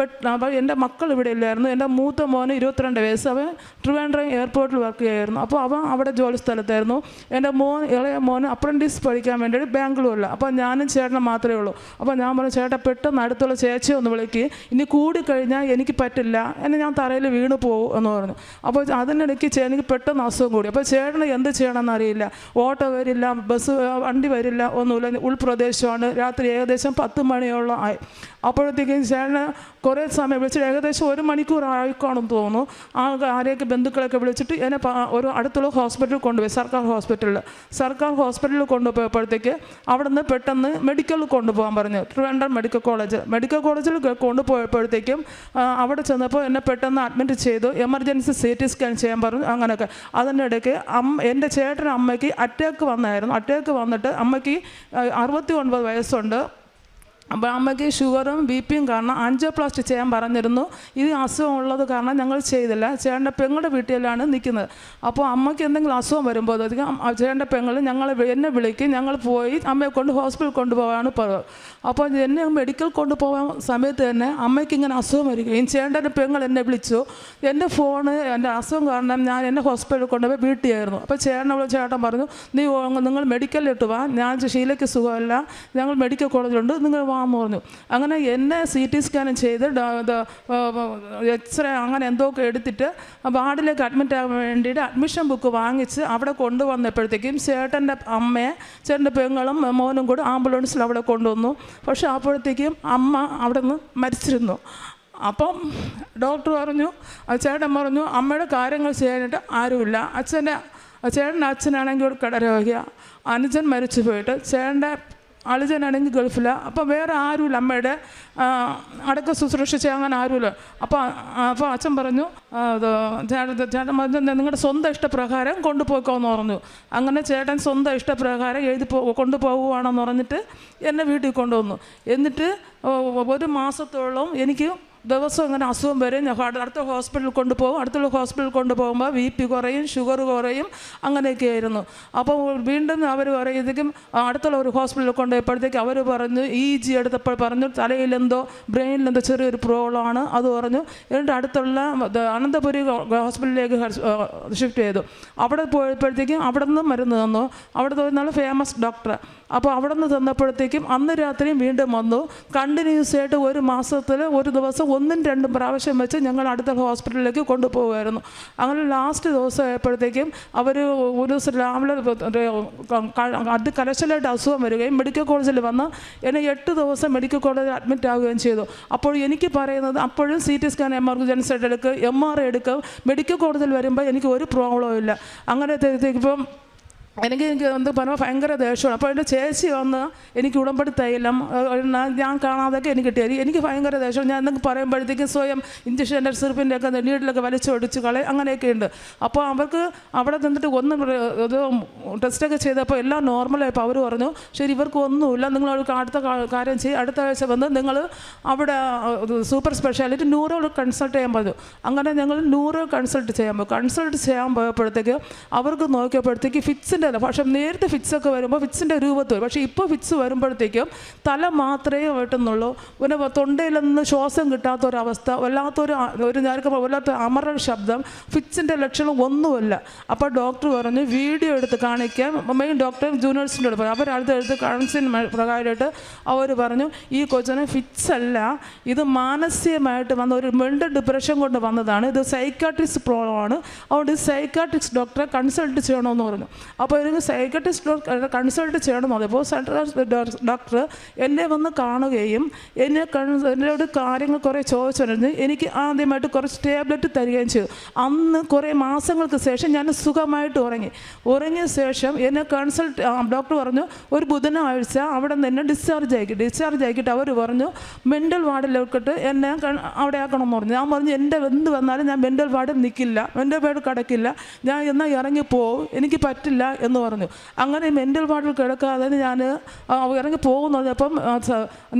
അപ്പോൾ എൻ്റെ മക്കൾ ഇവിടെ ഇല്ലായിരുന്നു. എൻ്റെ മൂത്ത മോന് 22 വയസ്സ്, അവൻ ട്രിവാൻഡ്രം എയർപോർട്ടിൽ വർക്ക് ചെയ്യായിരുന്നു. അപ്പോൾ അവൻ അവിടെ ജോലി സ്ഥലത്തായിരുന്നു. എൻ്റെ ഇളയ മോന് അപ്രൻറ്റീസ് പഠിക്കാൻ വേണ്ടിയിട്ട് ബാംഗ്ലൂരില്ല. അപ്പോൾ ഞാനും ചേട്ടനും മാത്രമേ ഉള്ളൂ. അപ്പോൾ ഞാൻ പറഞ്ഞു, ചേട്ടാ പെട്ടെന്ന് അടുത്തുള്ള ചേച്ചിയെ ഒന്ന് വിളിക്ക്, ഇനി കൂടിക്കഴിഞ്ഞാൽ എനിക്ക് പറ്റില്ല, ഞാൻ തറയിൽ വീണ് പോകും എന്ന് പറഞ്ഞു. അപ്പോൾ അതിനിടയ്ക്ക് എനിക്ക് പെട്ടെന്ന് അസുഖം കൂടി. അപ്പോൾ ചേട്ടന് എന്ത് ചെയ്യണമെന്ന് അറിയില്ല. ഓട്ടോ വരില്ല, വണ്ടി വരില്ല, ഒന്നുമില്ല. ഉൾപ്രദേശമാണ്. രാത്രി ഏകദേശം 10 മണിയോളം ആയി. അപ്പോഴത്തേക്കും ചേട്ടന് കുറേ സമയം വിളിച്ചിട്ട് ഏകദേശം 1 മണിക്കൂർ ആയിക്കാണെന്ന് തോന്നുന്നു. ആരെയൊക്കെ ബന്ധുക്കളൊക്കെ വിളിച്ചിട്ട് എന്നെ ഒരു അടുത്തുള്ള ഹോസ്പിറ്റലിൽ കൊണ്ടുപോയി, സർക്കാർ ഹോസ്പിറ്റലിൽ കൊണ്ടുപോയപ്പോഴത്തേക്ക് അവിടെ നിന്ന് പെട്ടെന്ന് മെഡിക്കലിൽ കൊണ്ടുപോകാൻ പറഞ്ഞു. ട്രിവാൻഡ്രം മെഡിക്കൽ കോളേജിൽ കൊണ്ടുപോയപ്പോഴത്തേക്കും അവിടെ ചെന്നപ്പോൾ എന്നെ പെട്ടെന്ന് അഡ്മിറ്റ് ചെയ്തു. എമർജൻസി CT സ്കാൻ ചെയ്യാൻ പറഞ്ഞു. അങ്ങനെയൊക്കെ അതിനിടയ്ക്ക് എൻ്റെ ചേട്ടൻ്റെ അമ്മയ്ക്ക് അറ്റാക്ക് വന്നിട്ട് അമ്മയ്ക്ക് 69 വയസ്സുണ്ട്. അപ്പോൾ അമ്മയ്ക്ക് ഷുഗറും BP കാരണം ആൻജിയോപ്ലാസ്റ്റി ചെയ്യാൻ പറഞ്ഞിരുന്നു. ഇത് അസുഖം ഉള്ളത് കാരണം ഞങ്ങൾ ചെയ്തില്ല. ചേട്ടൻ്റെ പെങ്ങളുടെ വീട്ടിലാണ് നിൽക്കുന്നത്. അപ്പോൾ അമ്മയ്ക്ക് എന്തെങ്കിലും അസുഖം വരുമ്പോൾ ചേട്ടൻ്റെ പെങ്ങൾ എന്നെ വിളിക്കും. ഞങ്ങൾ പോയി അമ്മയെ കൊണ്ട് ഹോസ്പിറ്റലിൽ കൊണ്ടുപോകാനാണ് പറയുക. അപ്പോൾ എന്നെ മെഡിക്കൽ കൊണ്ടുപോകാൻ സമയത്ത് തന്നെ അമ്മയ്ക്ക് ഇങ്ങനെ അസുഖം വരികയും ചേട്ടൻ്റെ പെങ്ങൾ എന്നെ വിളിച്ചു. എൻ്റെ ഫോണ് എൻ്റെ അസുഖം കാരണം ഞാൻ എന്നെ ഹോസ്പിറ്റലിൽ കൊണ്ടുപോയി വീട്ടിലായിരുന്നു. അപ്പോൾ ചേട്ടൻ പറഞ്ഞു, നിങ്ങൾ മെഡിക്കലിലിട്ട് വാ, ഞാൻ ഷീലയ്ക്ക് സുഖമല്ല, ഞങ്ങൾ മെഡിക്കൽ കോളേജിലുണ്ട്, നിങ്ങൾ വാന്ന് പറഞ്ഞു. അങ്ങനെ എന്നെ CT സ്കാനും ചെയ്ത് എക്സ്റേ അങ്ങനെ എന്തൊക്കെ എടുത്തിട്ട് വാർഡിലേക്ക് അഡ്മിറ്റ് ആകാൻ വേണ്ടിയിട്ട് അഡ്മിഷൻ ബുക്ക് വാങ്ങിച്ച് അവിടെ കൊണ്ടുവന്നപ്പോഴത്തേക്കും ചേട്ടൻ്റെ പെങ്ങളും മോനും കൂടെ ആംബുലൻസിൽ അവിടെ കൊണ്ടുവന്നു. പക്ഷേ അപ്പോഴത്തേക്കും അമ്മ അവിടെ നിന്ന് മരിച്ചിരുന്നു. അപ്പം ഡോക്ടർ പറഞ്ഞു, ചേട്ടൻ പറഞ്ഞു അമ്മയുടെ കാര്യങ്ങൾ ചെയ്യാനായിട്ട് ആരുമില്ല. ചേട്ടൻ്റെ അച്ഛനാണെങ്കിൽ ഒരു കടരോഗിയാണ്, അനുജൻ മരിച്ചു പോയിട്ട്, ചേട്ടൻ്റെ അനുജനാണെങ്കിൽ ഗൾഫിലാണ്. അപ്പോൾ വേറെ ആരുമില്ല, അമ്മയുടെ അടക്ക ശുശ്രൂഷ ചെയ്യാൻ അങ്ങനെ ആരുമില്ല. അപ്പോൾ അച്ഛൻ പറഞ്ഞു, ചേട്ടൻ പറഞ്ഞു നിങ്ങളുടെ സ്വന്തം ഇഷ്ടപ്രകാരം കൊണ്ടുപോയിക്കോന്ന് പറഞ്ഞു. അങ്ങനെ ചേട്ടൻ സ്വന്തം ഇഷ്ടപ്രകാരം കൊണ്ടുപോകുവാണെന്ന് പറഞ്ഞിട്ട് എന്നെ വീട്ടിൽ കൊണ്ടുവന്നു. എന്നിട്ട് 1 മാസത്തോളം എനിക്ക് ദിവസം ഇങ്ങനെ അസുഖം വരും. അടുത്ത ഹോസ്പിറ്റലിൽ കൊണ്ടുപോകും. അടുത്തുള്ള ഹോസ്പിറ്റലിൽ കൊണ്ടുപോകുമ്പോൾ BP കുറയും, ഷുഗർ കുറയും, അങ്ങനെയൊക്കെ ആയിരുന്നു. അപ്പോൾ വീണ്ടും അവർ പറയുമ്പോഴത്തേക്കും അടുത്തുള്ള ഒരു ഹോസ്പിറ്റലിൽ കൊണ്ടുപോയപ്പോഴത്തേക്ക് അവർ പറഞ്ഞു, EG എടുത്തപ്പോൾ പറഞ്ഞു തലയിലെന്തോ ബ്രെയിനിലെന്തോ ചെറിയൊരു പ്രോബ്ലമാണ്. അത് പറഞ്ഞു. എന്നിട്ട് അടുത്തുള്ള അനന്തപുരി ഹോസ്പിറ്റലിലേക്ക് ഷിഫ്റ്റ് ചെയ്തു. അവിടെ പോയപ്പോഴത്തേക്കും അവിടെ നിന്ന് മരുന്ന് തന്നു. അവിടെ നല്ല ഫേമസ് ഡോക്ടർ. അപ്പോൾ അവിടെ നിന്ന് തന്നപ്പോഴത്തേക്കും അന്ന് രാത്രിയും വീണ്ടും വന്നു. കണ്ടിന്യൂസ് ആയിട്ട് ഒരു മാസത്തിൽ ഒരു ദിവസം 1-2 പ്രാവശ്യം വെച്ച് ഞങ്ങൾ അടുത്ത ഹോസ്പിറ്റലിലേക്ക് കൊണ്ടുപോകുമായിരുന്നു. അങ്ങനെ ലാസ്റ്റ് ദിവസം ആയപ്പോഴത്തേക്കും അവർ ഒരു ദിവസം രാവിലെ അത് കലശലായിട്ട് അസുഖം വരികയും മെഡിക്കൽ കോളേജിൽ വന്ന് എന്നെ 8 ദിവസം മെഡിക്കൽ കോളേജിൽ അഡ്മിറ്റ് ആവുകയും ചെയ്തു. അപ്പോൾ എനിക്ക് പറയുന്നത് അപ്പോഴും CT സ്കാൻ, എമർജൻസി ആയിട്ട് എടുക്കുക, MRI എടുക്കുക. മെഡിക്കൽ കോളേജിൽ വരുമ്പോൾ എനിക്ക് ഒരു പ്രോബ്ലവും ഇല്ല. അങ്ങനെ ഇപ്പം എനിക്ക് എന്ത് പറയുമ്പോൾ ഭയങ്കര ദേഷ്യമാണ്. അപ്പോൾ എൻ്റെ ചേച്ചി വന്ന് എനിക്ക് ഉടമ്പടി തൈലം ഞാൻ കാണാതൊക്കെ എനിക്ക് കിട്ടിയത്. എനിക്ക് ഭയങ്കര ദേഷ്യം. ഞാൻ എന്തെങ്കിലും പറയുമ്പോഴത്തേക്കും സ്വയം ഇഞ്ചക്ഷൻ്റെ സിറിപ്പിൻ്റെ ഒക്കെ നീട്ടിലൊക്കെ വലിച്ചൊടിച്ച് കളയും, അങ്ങനെയൊക്കെ ഉണ്ട്. അപ്പോൾ അവർക്ക് അവിടെ നിന്നിട്ട് ഇത് ടെസ്റ്റൊക്കെ ചെയ്തപ്പോൾ എല്ലാം നോർമലായപ്പോൾ അവർ പറഞ്ഞു, ശരി ഇവർക്ക് ഒന്നുമില്ല, നിങ്ങൾ അടുത്ത കാര്യം ചെയ്യും, അടുത്ത ആഴ്ച വന്ന് നിങ്ങൾ അവിടെ സൂപ്പർ സ്പെഷ്യാലിറ്റി ന്യൂറോ കൺസൾട്ട് ചെയ്യാൻ പറഞ്ഞു. അങ്ങനെ ഞങ്ങൾ ന്യൂറോ കൺസൾട്ട് ചെയ്യാൻ പോയപ്പോഴത്തേക്ക് അവർക്ക് നോക്കിയപ്പോഴത്തേക്ക് ഫിറ്റ്സിൻ്റെ പക്ഷെ നേരത്തെ ഫിറ്റ്സൊക്കെ വരുമ്പോൾ ഫിറ്റ്സിൻ്റെ രൂപത്തിൽ വരും. പക്ഷേ ഇപ്പോൾ ഫിറ്റ്സ് വരുമ്പോഴത്തേക്കും തല മാത്രമേ വെട്ടുന്നുള്ളൂ. പിന്നെ തൊണ്ടയിൽ നിന്ന് ശ്വാസം കിട്ടാത്തൊരവസ്ഥ, വല്ലാത്തൊരു ഞാനൊക്കെ വല്ലാത്ത അമറൽ ശബ്ദം, ഫിറ്റ്സിൻ്റെ ലക്ഷണം ഒന്നുമില്ല. അപ്പോൾ ഡോക്ടർ പറഞ്ഞു വീഡിയോ എടുത്ത് കാണിക്കാൻ. മെയിൻ ഡോക്ടർ ജൂനിയേഴ്സിൻ്റെ അടുത്ത് പറഞ്ഞു. അവരടുത്ത് കൗൺസിലിൻ പ്രകാരമായിട്ട് അവർ പറഞ്ഞു ഈ കൊച്ചിന് ഫിറ്റ്സ് അല്ല, ഇത് മാനസികമായിട്ട് വന്ന ഒരു മെൻ്റൽ ഡിപ്രഷൻ കൊണ്ട് വന്നതാണ്, ഇത് സൈക്കാട്രിസ്റ്റ് പ്രോബ്ലം ആണ്, അതുകൊണ്ട് സൈക്കാട്രിസ്റ്റ് ഡോക്ടറെ കൺസൾട്ട് ചെയ്യണമെന്ന് പറഞ്ഞു. അപ്പോൾ എനിക്ക് സൈക്കാട്രിസ്റ്റ് കൺസൾട്ട് ചെയ്യണമെന്ന് പറഞ്ഞപ്പോൾ ഡോക്ടർ എന്നെ വന്ന് കാണുകയും എന്നോട് കാര്യങ്ങൾ കുറേ ചോദിച്ചിരുന്നു. എനിക്ക് ആദ്യമായിട്ട് കുറച്ച് ടാബ്ലറ്റ് തരികയും ചെയ്തു. അന്ന് കുറേ മാസങ്ങൾക്ക് ശേഷം ഞാൻ സുഖമായിട്ട് ഉറങ്ങിയ ശേഷം എന്നെ ഡോക്ടർ പറഞ്ഞു ഒരു ബുധനാഴ്ച അവിടെ നിന്ന് എന്നെ ഡിസ്ചാർജ് ആക്കിയിട്ട് അവർ പറഞ്ഞു മെൻ്റൽ വാർഡിലോട്ട് എന്നെ അവിടെ ആക്കണമെന്ന് പറഞ്ഞു. ഞാൻ പറഞ്ഞു എൻ്റെ എന്ത് വന്നാലും ഞാൻ മെൻ്റൽ വാർഡിൽ നിൽക്കില്ല, മെൻ്റൽ വാർഡ് കിടക്കില്ല, ഞാൻ എന്നാൽ ഇറങ്ങിപ്പോവും, എനിക്ക് പറ്റില്ല എന്ന് പറഞ്ഞു. അങ്ങനെ മെൻ്റൽ വാർഡിൽ കിടക്കാതെ ഞാൻ ഇറങ്ങി പോകുന്നു. അപ്പം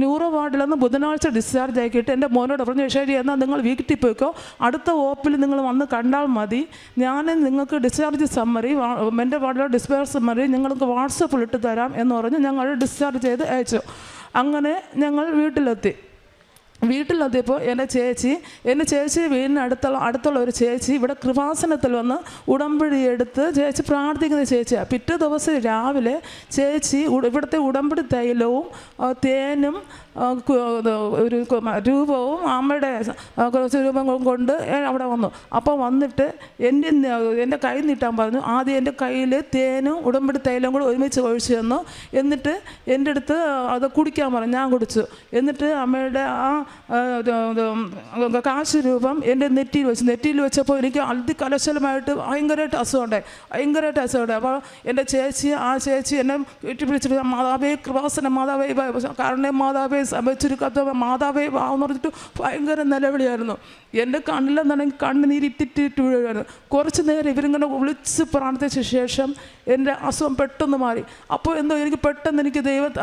ന്യൂറോ വാർഡിൽ നിന്ന് ബുധനാഴ്ച ഡിസ്ചാർജ് ആക്കിയിട്ട് എൻ്റെ മോനോട് പറഞ്ഞു ശരി എന്നാൽ നിങ്ങൾ വീട്ടിൽ പോയിക്കോ, അടുത്ത OPയിൽ നിങ്ങൾ വന്ന് കണ്ടാൽ മതി, ഞാൻ നിങ്ങൾക്ക് ഡിസ്ചാർജ് സമ്മറി മെൻ്റൽ വാർഡിലെ ഡിസ്ചാർജ് സമ്മറി നിങ്ങൾക്ക് വാട്സപ്പിൽ ഇട്ട് തരാം എന്ന് പറഞ്ഞ് ഞങ്ങൾ ഡിസ്ചാർജ് ചെയ്ത് അയച്ചു. അങ്ങനെ ഞങ്ങൾ വീട്ടിലെത്തിയപ്പോൾ എൻ്റെ ചേച്ചി വീടിന് അടുത്തുള്ള ഒരു ചേച്ചി ഇവിടെ കൃപാസനത്തിൽ വന്ന് ഉടമ്പടി എടുത്ത് ചേച്ചി പ്രാർത്ഥിക്കുന്ന ചേച്ചിയാണ്. പിറ്റേ ദിവസം രാവിലെ ചേച്ചി ഇവിടുത്തെ ഉടമ്പടി തൈലവും തേനും ഒരു രൂപവും അമ്മയുടെ കുറച്ച് രൂപം കൊണ്ട് അവിടെ വന്നു. അപ്പോൾ വന്നിട്ട് എൻ്റെ കൈ നീട്ടാൻ പറഞ്ഞു. ആദ്യം എൻ്റെ കയ്യിൽ തേനും ഉടമ്പടി തൈലവും കൂടെ ഒരുമിച്ച് ഒഴിച്ചു തന്നു. എന്നിട്ട് എൻ്റെ അടുത്ത് അത് കുടിക്കാൻ പറഞ്ഞു. ഞാൻ കുടിച്ചു. എന്നിട്ട് അമ്മയുടെ കാശ് രൂപം എൻ്റെ നെറ്റിയിൽ വെച്ചപ്പോൾ എനിക്ക് അതികലശലമായിട്ട് ഭയങ്കരമായിട്ട് അസുഖമുണ്ടായി. അപ്പോൾ എൻ്റെ ചേച്ചി എന്നെ കെട്ടിപ്പിടിച്ചിട്ട് മാതാവേ കൃപാസന മാതാവേ കാരണം മാതാവേ സമയച്ചൊരുക്കാത്ത മാതാവേ വാന്ന് പറഞ്ഞിട്ട് ഭയങ്കര നിലവിളിയായിരുന്നു. എൻ്റെ കണ്ണിലെന്നാണെങ്കിൽ കണ്ണുനീരിട്ടിട്ട് വീഴുമായിരുന്നു. കുറച്ച് നേരം ഇവരിങ്ങനെ വിളിച്ച് പ്രാർത്ഥിച്ച ശേഷം എൻ്റെ അസുഖം പെട്ടെന്ന് മാറി. അപ്പോൾ എനിക്ക് പെട്ടെന്ന്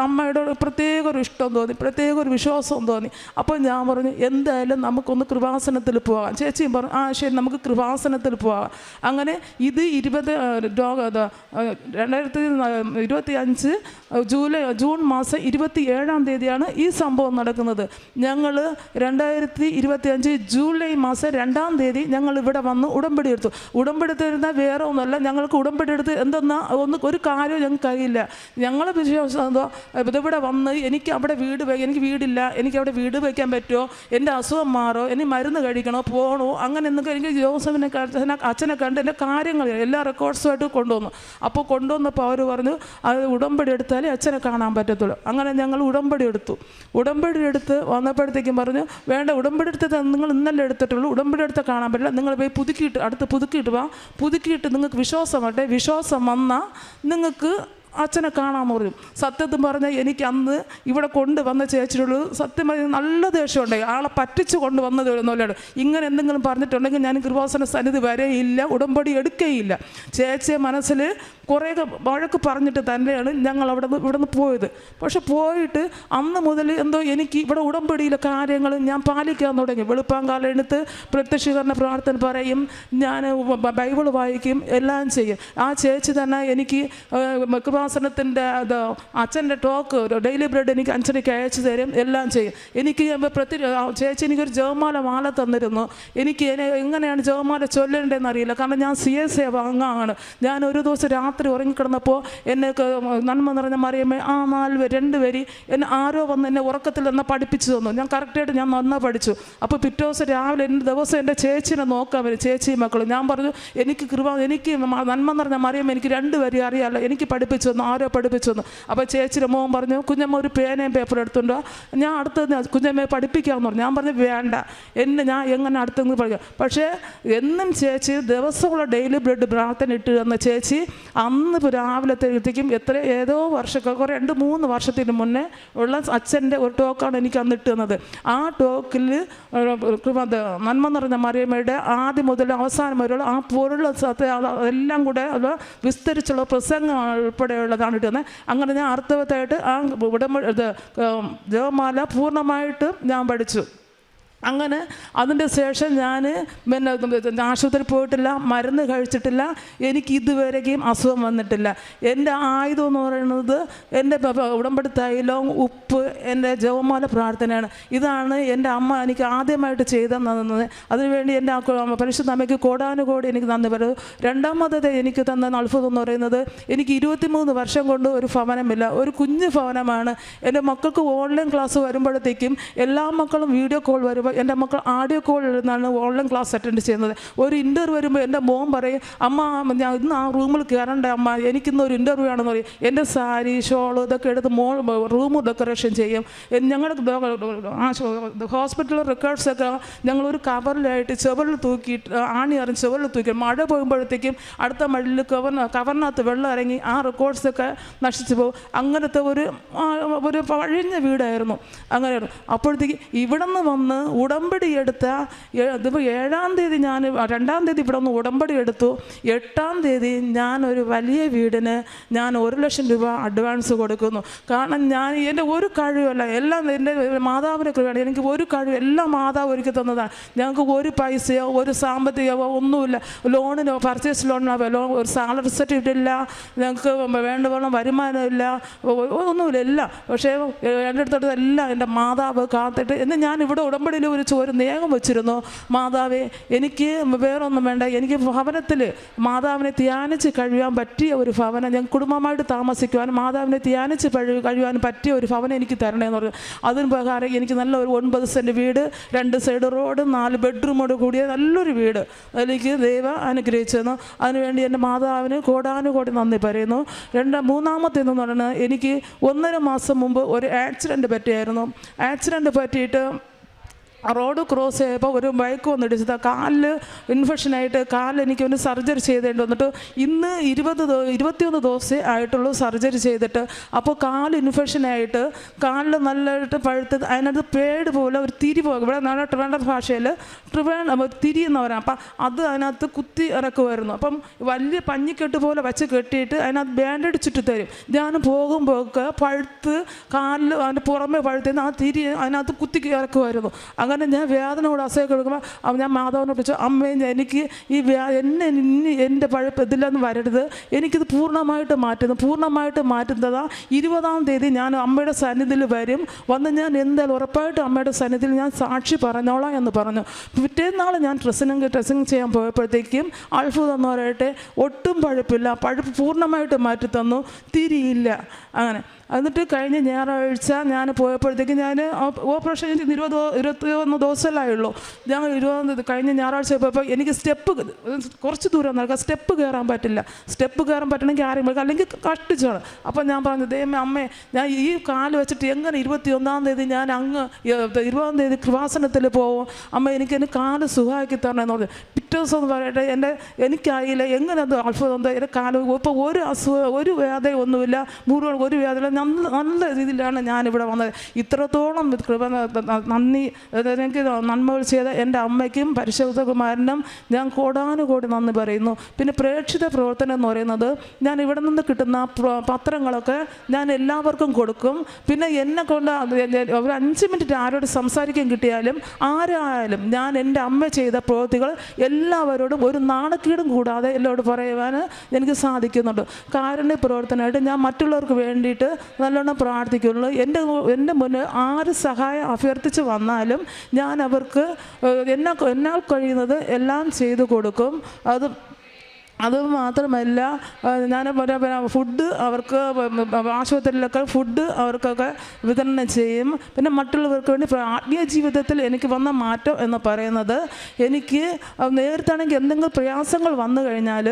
അമ്മയുടെ പ്രത്യേക ഒരു ഇഷ്ടം തോന്നി, പ്രത്യേക ഒരു വിശ്വാസം തോന്നി. അപ്പോൾ ഞാൻ പറഞ്ഞു എന്തായാലും നമുക്കൊന്ന് കൃപാസനത്തിൽ പോകാം. ചേച്ചിയും പറഞ്ഞു ശരി നമുക്ക് കൃപാസനത്തിൽ പോകാം. അങ്ങനെ ഇത് 2025 ജൂൺ മാസം 27-ാം തീയതിയാണ് ഈ സംഭവം നടക്കുന്നത്. ഞങ്ങൾ 2025 ജൂലൈ മാസം 2-ാം തീയതി ഞങ്ങൾ ഇവിടെ വന്ന് ഉടമ്പടി എടുത്തു. ഉടമ്പടി എടുത്തിരുന്നാൽ വേറെ ഒന്നുമല്ല, ഞങ്ങൾക്ക് ഉടമ്പടി എടുത്ത് ഒരു കാര്യവും ഞങ്ങൾക്ക് അറിയില്ല. ഞങ്ങളെ വിശ്വാസം എന്തോ ഇതിവിടെ വന്ന് എനിക്ക് വീടില്ല, എനിക്ക് അവിടെ വീട് വയ്ക്കാൻ പറ്റുമോ, എൻ്റെ അസുഖം മാറോ, ഇനി മരുന്ന് കഴിക്കണോ, പോകണോ, അങ്ങനെ എന്നൊക്കെ എനിക്ക് ജോസഫിനെ അച്ഛനെ കണ്ട് എൻ്റെ കാര്യങ്ങൾ എല്ലാ റെക്കോർഡ്സുമായിട്ട് കൊണ്ടുവന്നു. അപ്പോൾ കൊണ്ടുവന്നപ്പോൾ അവർ പറഞ്ഞു അത് ഉടമ്പടി എടുത്താലേ അച്ഛനെ കാണാൻ പറ്റത്തുള്ളൂ. അങ്ങനെ ഞങ്ങൾ ഉടമ്പടി എടുത്ത് വന്നപ്പോഴത്തേക്കും പറഞ്ഞു വേണ്ട, ഉടമ്പടി എടുത്തത് നിങ്ങൾ ഇന്നലെ എടുത്തിട്ടുള്ളൂ, ഉടമ്പടി എടുത്താൽ കാണാൻ പറ്റില്ല, നിങ്ങൾ പോയി പുതുക്കിയിട്ട് വാ, പുതുക്കിയിട്ട് നിങ്ങൾക്ക് വിശ്വാസം വന്നാൽ നിങ്ങൾക്ക് അച്ഛനെ കാണാമെന്ന് പറഞ്ഞു. സത്യത്തിൽ പറഞ്ഞാൽ എനിക്ക് അന്ന് ഇവിടെ കൊണ്ടുവന്ന ചേച്ചിയോട് സത്യം പറഞ്ഞാൽ നല്ല ദേഷ്യമുണ്ടായി. ആളെ പറ്റിച്ച് കൊണ്ടുവന്നത് എന്നല്ലാണ്. ഇങ്ങനെ എന്തെങ്കിലും പറഞ്ഞിട്ടുണ്ടെങ്കിൽ ഞാൻ കൃപാസന സന്നിധി വരെയില്ല, ഉടമ്പടി എടുക്കുകയില്ല. ചേച്ചിയെ മനസ്സിൽ കുറേ വഴക്ക് പറഞ്ഞിട്ട് തന്നെയാണ് ഞങ്ങൾ ഇവിടെ നിന്ന് പോയത്. പക്ഷെ പോയിട്ട് അന്ന് മുതൽ എന്തോ എനിക്ക് ഇവിടെ ഉടമ്പടിയിലെ കാര്യങ്ങൾ ഞാൻ പാലിക്കാൻ തുടങ്ങി. വെളുപ്പാങ്കാലം എടുത്ത് പ്രത്യക്ഷീകരണ പ്രാർത്ഥന പറയും, ഞാൻ ബൈബിൾ വായിക്കും, എല്ലാം ചെയ്യും. ആ ചേച്ചി തന്നെ എനിക്ക് കൃപാസനത്തിൻ്റെ അച്ഛൻ്റെ ടോക്ക് ഡെയിലി ബ്രെഡ് എനിക്ക് 5 അയച്ചു തരും, എല്ലാം ചെയ്യും. എനിക്ക് ചേച്ചി എനിക്കൊരു ജപമാല മാല തന്നിരുന്നു. എനിക്ക് എങ്ങനെയാണ് ജപമാല ചൊല്ലേണ്ടതെന്ന് അറിയില്ല. കാരണം ഞാൻ CSA അംഗമാണ്. ഞാൻ ഒരു ദിവസം രാത്രി ഉറങ്ങിക്കിടന്നപ്പോൾ എന്നെ നന്മ നിറഞ്ഞ മറിയമ്മേ 2 വരി എന്നെ ആരോ വന്ന് എന്നെ ഉറക്കത്തിൽ തന്നെ പഠിപ്പിച്ചു തന്നു. ഞാൻ കറക്റ്റായിട്ട് ഞാൻ നന്നാ പഠിച്ചു. അപ്പോൾ പിറ്റേ ദിവസം രാവിലെ ദിവസം എൻ്റെ ചേച്ചിനെ നോക്കാൻ വരും, ചേച്ചിയും മക്കളും. ഞാൻ പറഞ്ഞു എനിക്ക് നന്മ നിറഞ്ഞ മറിയമ്മ എനിക്ക് 2 വരി അറിയാമല്ലോ, എനിക്ക് പഠിപ്പിച്ചു തന്നു, ആരോ പഠിപ്പിച്ചു തന്നു. അപ്പോൾ ചേച്ചിയുടെ മോൻ പറഞ്ഞു, കുഞ്ഞമ്മ ഒരു പേനയും പേപ്പറും എടുത്തുണ്ടോ, ഞാൻ അടുത്ത് കുഞ്ഞമ്മയെ പഠിപ്പിക്കാമെന്ന് പറഞ്ഞു. ഞാൻ പറഞ്ഞു വേണ്ട, ഞാൻ എങ്ങനെ അടുത്തെന്ന് പഠിക്കാം. പക്ഷേ എന്നും ചേച്ചി ദിവസമുള്ള ഡെയിലി ബ്രെഡ് പ്രാർത്ഥന ഇട്ട് തന്ന ചേച്ചി അന്ന് രാവിലത്തേക്കും ഏതോ വർഷങ്ങൾ 2-3 വർഷത്തിന് മുന്നേ ഉള്ള അച്ഛൻ്റെ ഒരു ടോക്കാണ് എനിക്ക് അന്ന് ഇട്ട് തന്നത്. ആ ടോക്കിൽ നന്മ നിറഞ്ഞ മറിയമ്മയുടെ ആദ്യം മുതൽ അവസാനം വരെയുള്ള ആ പൊരുൾ എല്ലാം കൂടെ വിസ്തരിച്ചുള്ള പ്രസംഗം ഉൾപ്പെടെയുള്ളതാണ് ഇട്ടുന്നത്. അങ്ങനെ ഞാൻ അർത്ഥവത്തായിട്ട് ആ ജപമാല പൂർണ്ണമായിട്ട് ഞാൻ പഠിച്ചു. അങ്ങനെ അതിൻ്റെ ശേഷം ഞാൻ പിന്നെ ആശുപത്രി പോയിട്ടില്ല, മരുന്ന് കഴിച്ചിട്ടില്ല, എനിക്ക് ഇതുവരെയും അസുഖം വന്നിട്ടില്ല. എൻ്റെ ആയുധം എന്ന് പറയുന്നത് എൻ്റെ ഉടമ്പടി തൈലവും ഉപ്പ്, എൻ്റെ ജപമാല പ്രാർത്ഥനയാണ്. ഇതാണ് എൻ്റെ അമ്മ എനിക്ക് ആദ്യമായിട്ട് ചെയ്തു തന്നത്. അതിനുവേണ്ടി എൻ്റെ പരിശുദ്ധ അമ്മയ്ക്ക് കോടാനുകോടി എനിക്ക് നന്ദി പറയുന്നു. രണ്ടാമത് എനിക്ക് തന്ന അത്ഭുതം എന്ന് പറയുന്നത്, എനിക്ക് 23 വർഷം കൊണ്ട് ഒരു ഭവനമില്ല, ഒരു കുഞ്ഞു ഭവനമാണ്. എൻ്റെ മക്കൾക്ക് ഓൺലൈൻ ക്ലാസ് വരുമ്പോഴത്തേക്കും എല്ലാ മക്കളും വീഡിയോ കോൾ വരുമ്പോൾ എൻ്റെ മക്കൾ ആഡിയോ കോളിൽ നിന്നാണ് ഓൺലൈൻ ക്ലാസ് അറ്റൻഡ് ചെയ്യുന്നത്. ഒരു ഇൻ്റർവ്യൂ വരുമ്പോൾ എൻ്റെ മോൻ പറയും, അമ്മ ഞാൻ ഇന്ന് ആ റൂമിൽ കയറണ്ടേ അമ്മ, എനിക്കിന്നൊരു ഇൻ്റർവ്യൂ ആണെന്ന് പറയും. എൻ്റെ സാരി ഷോള് ഇതൊക്കെ എടുത്ത് റൂം ഡെക്കറേഷൻ ചെയ്യും. ഞങ്ങളുടെ ഹോസ്പിറ്റൽ റെക്കോർഡ്സൊക്കെ ഞങ്ങളൊരു കവറിലായിട്ട് ചുവരിൽ തൂക്കിയിട്ട് ആണി അറിഞ്ഞ് ചുവരിൽ തൂക്കി മഴ പോകുമ്പോഴത്തേക്കും അടുത്ത മഴയിൽ കവറിനകത്ത് വെള്ളം ഇറങ്ങി ആ റെക്കോർഡ്സൊക്കെ നശിച്ചു പോകും. അങ്ങനത്തെ ഒരു പഴഞ്ഞ വീടായിരുന്നു. അങ്ങനെയായിരുന്നു. അപ്പോഴത്തേക്ക് ഇവിടെ നിന്ന് വന്ന് ഉടമ്പടി എടുത്ത 7-ാം തീയതി ഞാൻ 2-ാം തീയതി ഇവിടെ ഒന്ന് ഉടമ്പടി എടുത്തു. 8-ാം തീയതി ഞാൻ ഒരു വലിയ വീടിന് ഞാൻ 1 ലക്ഷം രൂപ അഡ്വാൻസ് കൊടുക്കുന്നു. കാരണം ഞാൻ എൻ്റെ ഒരു കഴിവല്ല, എല്ലാം എൻ്റെ മാതാവിൻ്റെ കഴിവാണ്. എനിക്ക് ഒരു കഴിവ് എല്ലാം മാതാവ് ഒരുക്കി തന്നതാണ്. ഞങ്ങൾക്ക് ഒരു പൈസയോ ഒരു സാമ്പത്തികമോ ഒന്നുമില്ല. ലോണിനോ പർച്ചേസ് ലോണിനോ ഒരു സാലറി സർട്ടിഫിക്കറ്റ് ഇല്ല, ഞങ്ങൾക്ക് വേണ്ടവണ്ണം വരുമാനമില്ല, ഒന്നുമില്ല, എല്ലാം. പക്ഷേ എൻ്റെ അടുത്തോട്ട് എല്ലാം എൻ്റെ മാതാവ് കാത്തിട്ട് എന്ന് ഞാൻ ഇവിടെ ഉടമ്പടിയിൽ ഒരു നിയമം വെച്ചിരുന്നു. മാതാവേ എനിക്ക് വേറൊന്നും വേണ്ട, എനിക്ക് ഭവനത്തിൽ മാതാവിനെ ധ്യാനിച്ച് കഴിയാൻ പറ്റിയ ഒരു ഭവനം, ഞാൻ കുടുംബമായിട്ട് താമസിക്കുവാനും മാതാവിനെ ധ്യാനിച്ച് കഴിയുവാനും പറ്റിയ ഒരു ഭവനം എനിക്ക് തരണേന്ന് പറഞ്ഞു. അതിന് പ്രകാരം എനിക്ക് നല്ല ഒരു 9 സെൻറ്റ് വീട്, 2 സൈഡ് റോഡ്, 4 ബെഡ്റൂമോട് കൂടിയ നല്ലൊരു വീട് എനിക്ക് ദൈവം അനുഗ്രഹിച്ചെന്നു. അതിനുവേണ്ടി എൻ്റെ മാതാവിന് കോടാനുകോടി നന്ദി പറയുന്നു. മൂന്നാമത്തേന്ന് പറഞ്ഞാൽ എനിക്ക് 1.5 മാസം മുമ്പ് ഒരു ആക്സിഡൻറ്റ് പറ്റിയായിരുന്നു. ആക്സിഡൻറ്റ് പറ്റിയിട്ട് റോഡ് ക്രോസ് ചെയ്തപ്പോൾ ഒരു ബൈക്ക് വന്നിടിച്ചത് കാലിൽ ഇൻഫെക്ഷനായിട്ട് എനിക്ക് ഒന്ന് സർജറി ചെയ്തേണ്ടി വന്നിട്ട് ഇന്ന് 21 ദിവസമേ ആയിട്ടുള്ളൂ സർജറി ചെയ്തിട്ട്. അപ്പോൾ കാല് ഇൻഫെക്ഷനായിട്ട് കാലിൽ നല്ലതായിട്ട് പഴുത്ത് അതിനകത്ത് പേട് പോലെ ഒരു തിരി പോകും. ഇവിടെ നല്ല ട്രിവാൻഡ്രം ഭാഷയിൽ തിരി എന്ന് പറയാം. അപ്പം അത് അതിനകത്ത് കുത്തി ഇറക്കുമായിരുന്നു. അപ്പം വലിയ പഞ്ഞിക്കെട്ട് പോലെ വെച്ച് കെട്ടിയിട്ട് അതിനകത്ത് ബാൻഡേഡ് ചുറ്റി തരും. ഞാൻ പോകുമ്പോൾ പഴുത്ത് കാലിൽ അതിൻ്റെ പുറമെ പഴുത്തുന്ന ആ തിരി അതിനകത്ത് കുത്തി ഇറക്കുമായിരുന്നു. അങ്ങനെ ഞാൻ വേദനയോട് അസഹ്യം കൊടുക്കുമ്പോൾ ഞാൻ മാതാവിനെ വിളിച്ചു, അമ്മേ എനിക്ക് എൻ്റെ പഴുപ്പ് ഇതിലൊന്നും വരരുത്, എനിക്കിത് പൂർണ്ണമായിട്ട് മാറ്റുന്നതാണ്. 20-ാം തീയതി ഞാൻ അമ്മയുടെ സന്നിധിയിൽ വന്ന് ഞാൻ എന്തായാലും ഉറപ്പായിട്ട് അമ്മയുടെ സന്നിധിയിൽ ഞാൻ സാക്ഷി പറഞ്ഞോളാം എന്ന് പറഞ്ഞു. പിറ്റേന്നാൾ ഞാൻ ഡ്രസ്സിങ് ചെയ്യാൻ പോയപ്പോഴത്തേക്കും അത്ഭുതം എന്ന് പറയട്ടെ, ഒട്ടും പഴുപ്പില്ല, പഴുപ്പ് പൂർണ്ണമായിട്ട് മാറ്റിത്തന്നു, തിരിയില്ല. അങ്ങനെ എന്നിട്ട് കഴിഞ്ഞ ഞായറാഴ്ച ഞാൻ പോയപ്പോഴത്തേക്ക് ഞാൻ ഓപ്പറേഷൻ 21 ദിവസമല്ലായുള്ളൂ. ഞാൻ 20 കഴിഞ്ഞ ഞായറാഴ്ച പോയപ്പോൾ എനിക്ക് കുറച്ച് ദൂരം നടക്കുക, സ്റ്റെപ്പ് കയറാൻ പറ്റില്ല. സ്റ്റെപ്പ് കയറാൻ പറ്റണമെങ്കിൽ ആരെയും വിളിക്കുക, അല്ലെങ്കിൽ കഷ്ടിച്ചാണ്. അപ്പം ഞാൻ പറഞ്ഞു, ദൈവമേ അമ്മേ, ഞാൻ ഈ കാല് വെച്ചിട്ട് എങ്ങനെ 21-ാം തീയതി ഞാൻ അങ്ങ് 20-ാം തീയതി കൃപാസനത്തിൽ പോകും? അമ്മ എനിക്ക് കാല് സുഖമാക്കി തരണമെന്ന് പറഞ്ഞു. പിറ്റേ ദിവസം എന്ന് പറയട്ടെ, എനിക്കായില്ല, എങ്ങനെ അത് അത്ഭുതം എന്താ, എൻ്റെ കാല് ഇപ്പോൾ ഒരു അസുഖം, ഒരു വേദന ഒന്നുമില്ല, മുഴുവൻ ഒരു വേദന, നല്ല രീതിയിലാണ് ഞാനിവിടെ വന്നത്. ഇത്രത്തോളം കൃപ നന്ദി, എനിക്ക് നന്മകൾ ചെയ്ത എൻ്റെ അമ്മയ്ക്കും പരിശുദ്ധകുമാരനും ഞാൻ കോടാനുകോടി നന്ദി പറയുന്നു. പിന്നെ പ്രേക്ഷിത പ്രവർത്തനം എന്ന് പറയുന്നത്, ഞാൻ ഇവിടെ നിന്ന് കിട്ടുന്ന പത്രങ്ങളൊക്കെ ഞാൻ എല്ലാവർക്കും കൊടുക്കും. പിന്നെ എന്നെ കൊണ്ട് ഒരു 5 മിനിറ്റ് ആരോട് സംസാരിക്കാൻ കിട്ടിയാലും ആരായാലും ഞാൻ എൻ്റെ അമ്മ ചെയ്ത പ്രവൃത്തികൾ എല്ലാവരോടും ഒരു നാണക്കേടും കൂടാതെ എല്ലാവരോടും പറയുവാൻ എനിക്ക് സാധിക്കുന്നുണ്ട്. കാരുണ്യ പ്രവർത്തനമായിട്ട് ഞാൻ മറ്റുള്ളവർക്ക് വേണ്ടിയിട്ട് നല്ലോണം പ്രാർത്ഥിക്കുള്ളൂ. എൻ്റെ മുന്നിൽ ആര് സഹായം അഭ്യർത്ഥിച്ച് വന്നാലും ഞാൻ അവർക്ക് എന്നാൽ കഴിയുന്നത് എല്ലാം ചെയ്തു കൊടുക്കും. അത് മാത്രമല്ല, ഞാൻ ഫുഡ് അവർക്ക് ആശുപത്രിയിലൊക്കെ ഫുഡ് അവർക്കൊക്കെ വിതരണം ചെയ്യും. പിന്നെ മറ്റുള്ളവർക്ക് വേണ്ടി ആത്മീയ ജീവിതത്തിൽ എനിക്ക് വന്ന മാറ്റം എന്ന് പറയുന്നത്, എനിക്ക് നേരത്താണെങ്കിൽ എന്തെങ്കിലും പ്രയാസങ്ങൾ വന്നു കഴിഞ്ഞാൽ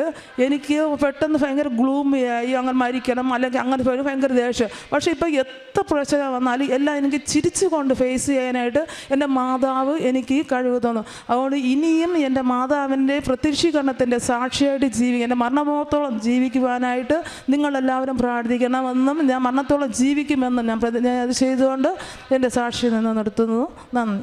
എനിക്ക് പെട്ടെന്ന് ഭയങ്കര ഗ്ലൂമിയായി അങ്ങനെ മരിക്കണം, അല്ലെങ്കിൽ അങ്ങനെ ഭയങ്കര ദേഷ്യം. പക്ഷേ ഇപ്പോൾ എത്ര പ്രശ്നം വന്നാലും എല്ലാം എനിക്ക് ചിരിച്ചുകൊണ്ട് ഫേസ് ചെയ്യാനായിട്ട് എൻ്റെ മാതാവ് എനിക്ക് കഴിവ് തന്നു. അതുകൊണ്ട് ഇനിയും എൻ്റെ മാതാവിൻ്റെ പ്രത്യക്ഷീകരണത്തിൻ്റെ സാക്ഷിയായിട്ട് എൻ്റെ മരണത്തോളം ജീവിക്കുവാനായിട്ട് നിങ്ങളെല്ലാവരും പ്രാർത്ഥിക്കണമെന്നും ഞാൻ മരണത്തോളം ജീവിക്കുമെന്നും ഞാൻ പ്രതിജ്ഞ ചെയ്തുകൊണ്ട് എൻ്റെ സാക്ഷി നിന്ന് നിർത്തുന്നു. നന്ദി.